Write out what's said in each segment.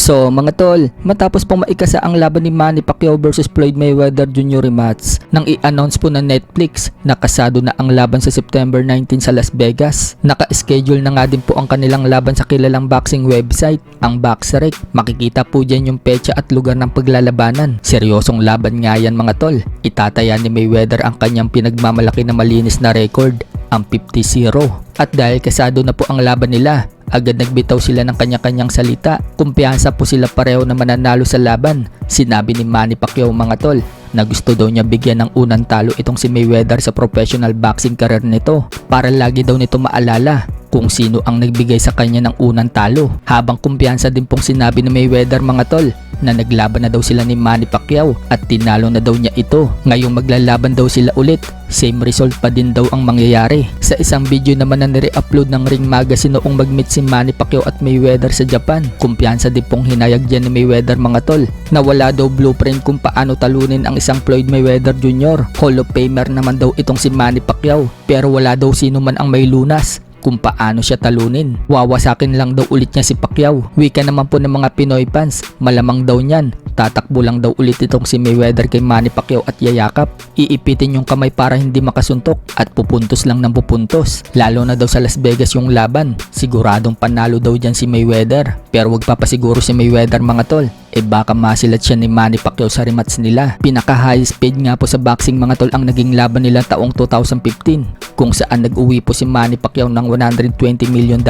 So mga tol, matapos pong maikasa ang laban ni Manny Pacquiao versus Floyd Mayweather Jr. rematch, nang i-announce po ng Netflix na kasado na ang laban sa September 19 sa Las Vegas. Naka-schedule na nga din po ang kanilang laban sa kilalang boxing website, ang BoxRec. Makikita po dyan yung petsa at lugar ng paglalabanan. Seryosong laban nga yan mga tol. Itataya ni Mayweather ang kanyang pinagmamalaki na malinis na record, ang 50-0. At dahil kasado na po ang laban nila, agad nagbitaw sila ng kanya-kanyang salita. Kumpiyansa po sila pareho na mananalo sa laban. Sinabi ni Manny Pacquiao mga tol na gusto daw niya bigyan ng unang talo itong si Mayweather sa professional boxing career nito, para lagi daw nito maalala kung sino ang nagbigay sa kanya ng unang talo. Habang kumpiyansa din pong sinabi ni Mayweather mga tol na naglaban na daw sila ni Manny Pacquiao at tinalo na daw niya ito. Ngayong maglalaban daw sila ulit, same result pa din daw ang mangyayari. Sa isang video naman na nire-upload ng Ring Magazine noong mag-meet si Manny Pacquiao at Mayweather sa Japan, kumpiyansa din pong hinayag dyan ni Mayweather mga tol na wala daw blueprint kung paano talunin ang isang Floyd Mayweather Jr. Hall of Famer naman daw itong si Manny Pacquiao, pero wala daw sino man ang may lunas kung paano siya talunin. Wawasakin lang daw ulit niya si Pacquiao. Wika naman po ng mga Pinoy fans, malamang daw niyan tatakbo lang daw ulit itong si Mayweather kay Manny Pacquiao at yayakap. Iipitin yung kamay para hindi makasuntok at pupuntos lang ng pupuntos. Lalo na daw sa Las Vegas yung laban, siguradong panalo daw dyan si Mayweather. Pero wag papasiguro si Mayweather mga tol, baka masilat siya ni Manny Pacquiao sa rematch nila. Pinaka high speed nga po sa boxing mga tol ang naging laban nila taong 2015, kung saan nag-uwi po si Manny Pacquiao ng $120 million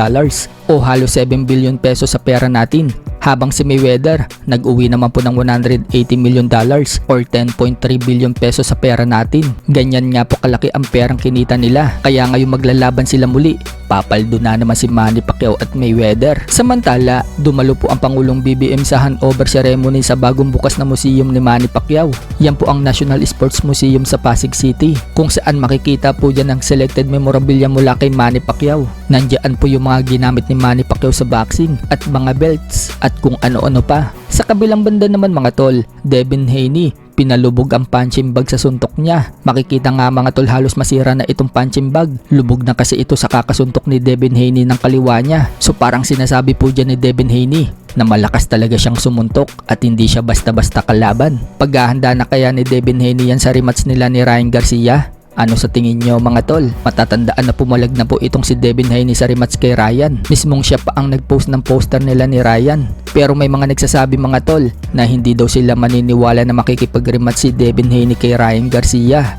o halos 7 billion pesos sa pera natin, habang si Mayweather nag-uwi naman po ng $180 million or 10.3 billion pesos sa pera natin. Ganyan nga po kalaki ang perang kinita nila, kaya ngayon maglalaban sila muli. Papaldo na naman si Manny Pacquiao at Mayweather. Samantala, dumalo po ang Pangulong BBM sa handover ceremony sa bagong bukas na museum ni Manny Pacquiao. Yan po ang National Sports Museum sa Pasig City, kung saan makikita po dyan ang selected memorabilia mula kay Manny Pacquiao. Nandiyan po yung mga ginamit ni Manny Pacquiao sa boxing at mga belts at kung ano-ano pa. Sa kabilang banda naman mga tol, Devin Haney, pinalubog ang punching bag sa suntok niya. Makikita nga mga tol, halos masira na itong punching bag. Lubog na kasi ito sa kakasuntok ni Devin Haney ng kaliwa niya. So parang sinasabi po dyan ni Devin Haney na malakas talaga siyang sumuntok at hindi siya basta-basta kalaban. Paghahanda na kaya ni Devin Haney yan sa rematch nila ni Ryan Garcia? Ano sa tingin nyo mga tol? Matatandaan na pumalag na po itong si Devin Haney sa rematch kay Ryan. Mismong siya pa ang nagpost ng poster nila ni Ryan. Pero may mga nagsasabi mga tol na hindi daw sila maniniwala na makikipag-rematch si Devin Haney kay Ryan Garcia.